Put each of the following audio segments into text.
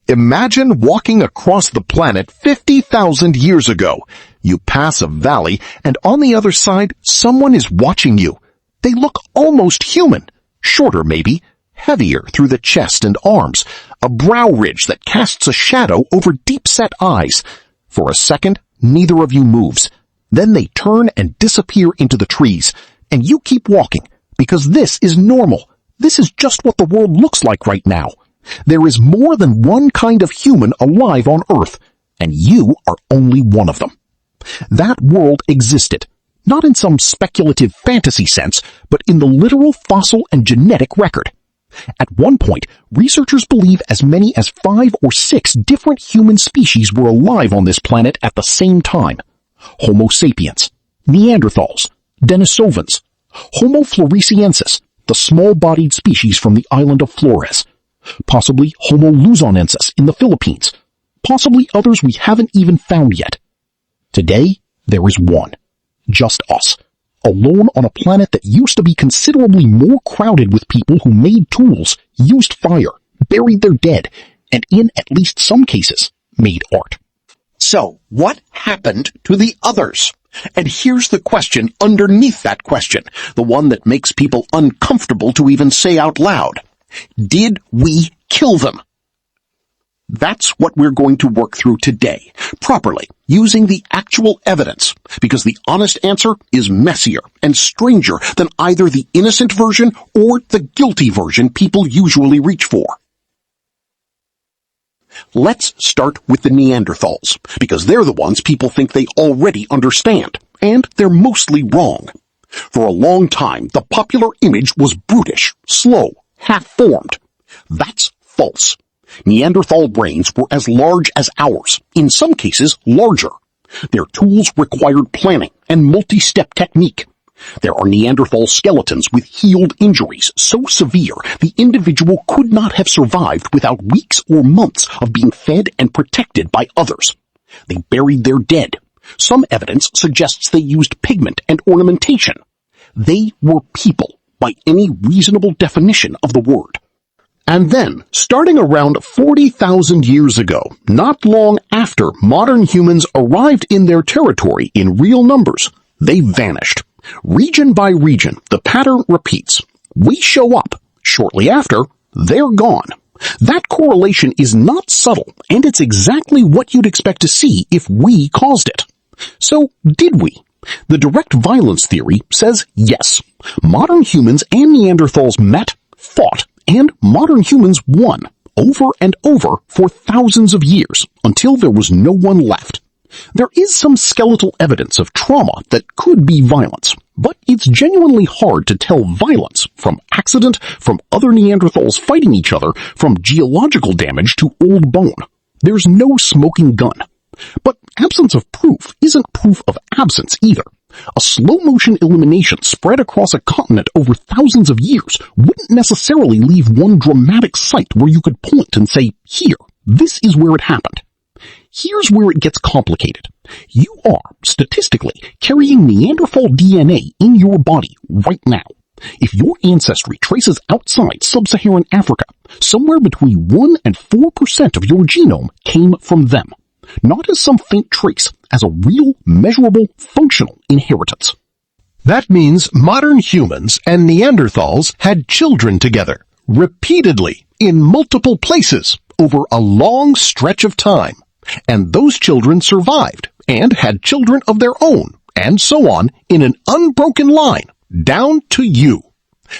Imagine walking across the planet 50,000 years ago. You pass a valley, and on the other side, someone is watching you. They look almost human. Shorter maybe, heavier through the chest and arms, a brow ridge that casts a shadow over deep-set eyes. For a second, neither of you moves. Then they turn and disappear into the trees, and you keep walking, because this is normal. This is just what the world looks like right now. There is more than one kind of human alive on Earth, and you are only one of them. That world existed, not in some speculative fantasy sense, but in the literal fossil and genetic record. At one point, researchers believe as many as 5 or 6 different human species were alive on this planet at the same time. Homo sapiens, Neanderthals, Denisovans, Homo floresiensis, the small-bodied species from the island of Flores, possibly Homo luzonensis in the Philippines, possibly others we haven't even found yet. Today, there is one. Just us. Alone on a planet that used to be considerably more crowded with people who made tools, used fire, buried their dead, and in at least some cases, made art. So, what happened to the others? And here's the question underneath that question, the one that makes people uncomfortable to even say out loud. Did we kill them? That's what we're going to work through today, properly, using the actual evidence, because the honest answer is messier and stranger than either the innocent version or the guilty version people usually reach for. Let's start with the Neanderthals, because they're the ones people think they already understand, and they're mostly wrong. For a long time, the popular image was brutish, slow, half-formed. That's false. Neanderthal brains were as large as ours, in some cases larger. Their tools required planning and multi-step technique. There are Neanderthal skeletons with healed injuries so severe the individual could not have survived without weeks or months of being fed and protected by others. They buried their dead. Some evidence suggests they used pigment and ornamentation. They were people, by any reasonable definition of the word. And then, starting around 40,000 years ago, not long after modern humans arrived in their territory in real numbers, they vanished. Region by region, the pattern repeats. We show up. Shortly after, they're gone. That correlation is not subtle, and it's exactly what you'd expect to see if we caused it. So, did we? The direct violence theory says yes. Modern humans and Neanderthals met, fought, and modern humans won, over and over for thousands of years, until there was no one left. There is some skeletal evidence of trauma that could be violence, but it's genuinely hard to tell violence from accident, from other Neanderthals fighting each other, from geological damage to old bone. There's no smoking gun. But absence of proof isn't proof of absence either. A slow-motion elimination spread across a continent over thousands of years wouldn't necessarily leave one dramatic site where you could point and say, here, this is where it happened. Here's where it gets complicated. You are, statistically, carrying Neanderthal DNA in your body right now. If your ancestry traces outside sub-Saharan Africa, somewhere between 1 and 4% of your genome came from them. Not as some faint trace, as a real, measurable, functional inheritance. That means modern humans and Neanderthals had children together, repeatedly, in multiple places, over a long stretch of time. And those children survived, and had children of their own, and so on, in an unbroken line, down to you.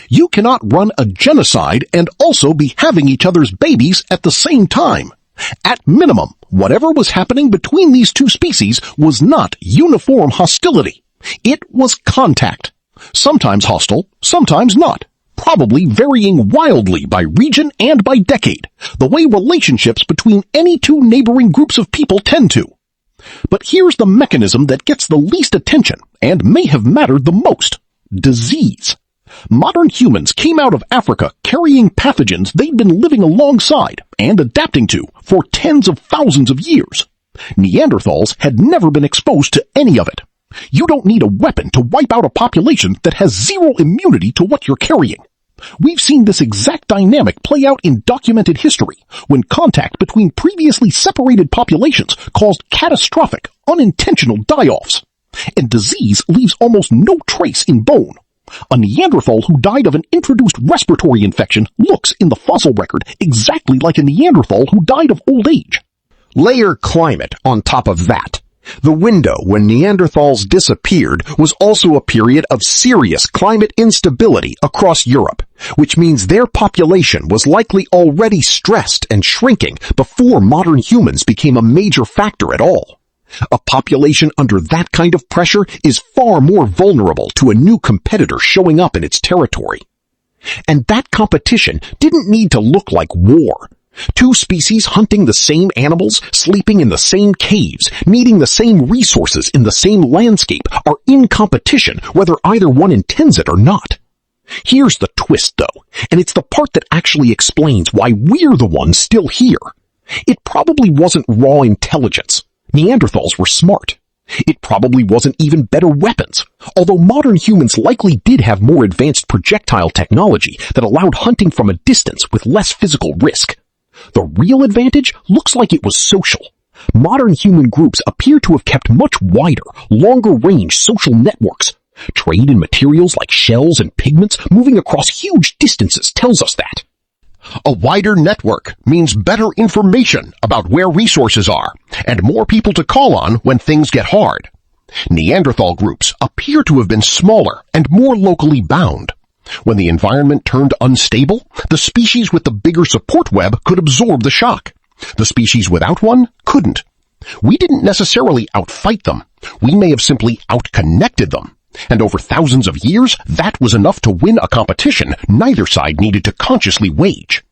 You cannot run a genocide and also be having each other's babies at the same time. At minimum, whatever was happening between these two species was not uniform hostility. It was contact. Sometimes hostile, sometimes not. Probably varying wildly by region and by decade, the way relationships between any two neighboring groups of people tend to. But here's the mechanism that gets the least attention and may have mattered the most. Disease. Modern humans came out of Africa carrying pathogens they'd been living alongside and adapting to for tens of thousands of years. Neanderthals had never been exposed to any of it. You don't need a weapon to wipe out a population that has zero immunity to what you're carrying. We've seen this exact dynamic play out in documented history, when contact between previously separated populations caused catastrophic, unintentional die-offs. And disease leaves almost no trace in bone. A Neanderthal who died of an introduced respiratory infection looks in the fossil record exactly like a Neanderthal who died of old age. Layer climate on top of that. The window when Neanderthals disappeared was also a period of serious climate instability across Europe, which means their population was likely already stressed and shrinking before modern humans became a major factor at all. A population under that kind of pressure is far more vulnerable to a new competitor showing up in its territory. And that competition didn't need to look like war. Two species hunting the same animals, sleeping in the same caves, needing the same resources in the same landscape are in competition whether either one intends it or not. Here's the twist though, and it's the part that actually explains why we're the ones still here. It probably wasn't raw intelligence. Neanderthals were smart. It probably wasn't even better weapons, although modern humans likely did have more advanced projectile technology that allowed hunting from a distance with less physical risk. The real advantage looks like it was social. Modern human groups appear to have kept much wider, longer-range social networks. Trade in materials like shells and pigments moving across huge distances tells us that. A wider network means better information about where resources are, and more people to call on when things get hard. Neanderthal groups appear to have been smaller and more locally bound. When the environment turned unstable, the species with the bigger support web could absorb the shock. The species without one couldn't. We didn't necessarily outfight them. We may have simply outconnected them. And over thousands of years, that was enough to win a competition neither side needed to consciously wage.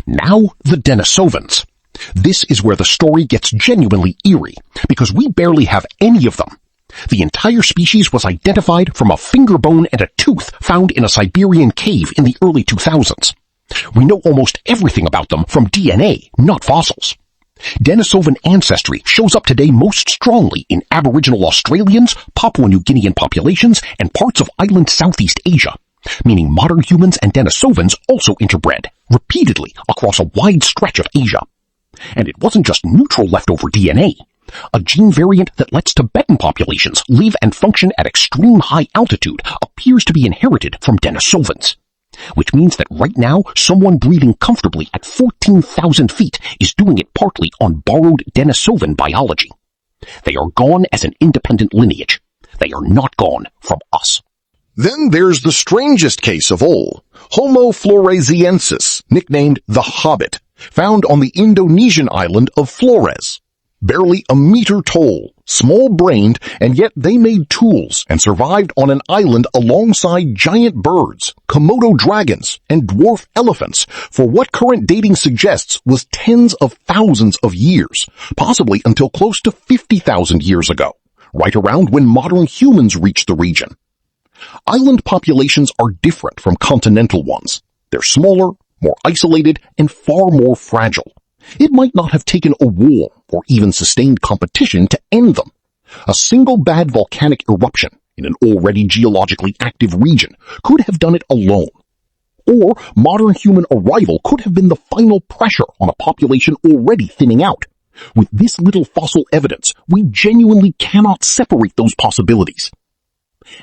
Now, the Denisovans. This is where the story gets genuinely eerie, because we barely have any of them. The entire species was identified from a finger bone and a tooth found in a Siberian cave in the early 2000s. We know almost everything about them from DNA, not fossils. Denisovan ancestry shows up today most strongly in Aboriginal Australians, Papua New Guinean populations, and parts of island Southeast Asia, meaning modern humans and Denisovans also interbred, repeatedly across a wide stretch of Asia. And it wasn't just neutral leftover DNA. A gene variant that lets Tibetan populations live and function at extreme high altitude appears to be inherited from Denisovans. Which means that right now, someone breathing comfortably at 14,000 feet is doing it partly on borrowed Denisovan biology. They are gone as an independent lineage. They are not gone from us. Then there's the strangest case of all, Homo floresiensis, nicknamed the Hobbit, found on the Indonesian island of Flores. Barely a meter tall, small-brained, and yet they made tools and survived on an island alongside giant birds, Komodo dragons, and dwarf elephants for what current dating suggests was tens of thousands of years, possibly until close to 50,000 years ago, right around when modern humans reached the region. Island populations are different from continental ones. They're smaller, more isolated, and far more fragile. It might not have taken a war or even sustained competition to end them. A single bad volcanic eruption in an already geologically active region could have done it alone. Or modern human arrival could have been the final pressure on a population already thinning out. With this little fossil evidence, we genuinely cannot separate those possibilities.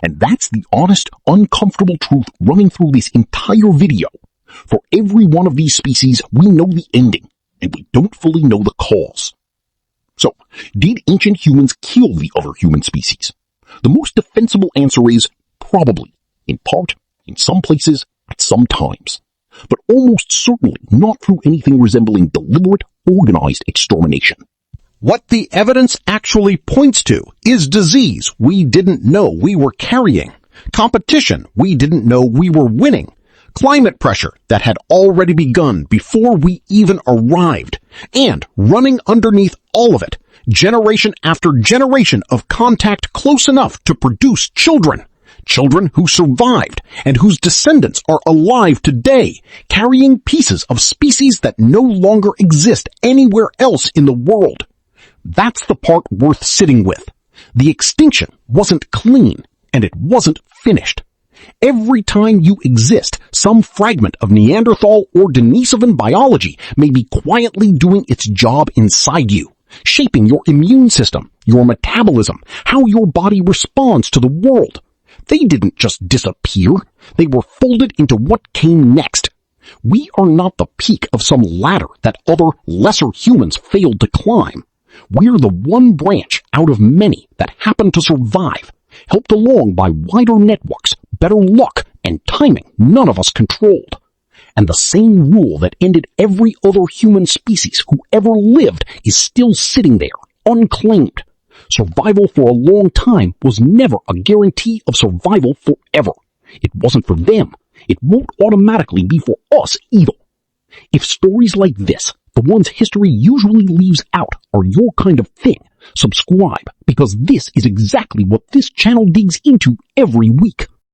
And that's the honest, uncomfortable truth running through this entire video. For every one of these species, we know the ending, and we don't fully know the cause. So, did ancient humans kill the other human species? The most defensible answer is probably, in part, in some places, at some times. But almost certainly not through anything resembling deliberate, organized extermination. What the evidence actually points to is disease we didn't know we were carrying, competition we didn't know we were winning, climate pressure that had already begun before we even arrived, and running underneath all of it, generation after generation of contact close enough to produce children. Children who survived and whose descendants are alive today, carrying pieces of species that no longer exist anywhere else in the world. That's the part worth sitting with. The extinction wasn't clean, and it wasn't finished. Every time you exist, some fragment of Neanderthal or Denisovan biology may be quietly doing its job inside you, shaping your immune system, your metabolism, how your body responds to the world. They didn't just disappear, they were folded into what came next. We are not the peak of some ladder that other, lesser humans failed to climb. We're the one branch out of many that happened to survive, helped along by wider networks, better luck, and timing none of us controlled. And the same rule that ended every other human species who ever lived is still sitting there, unclaimed. Survival for a long time was never a guarantee of survival forever. It wasn't for them. It won't automatically be for us either. If stories like this, the ones history usually leaves out, are your kind of thing, subscribe, because this is exactly what this channel digs into every week.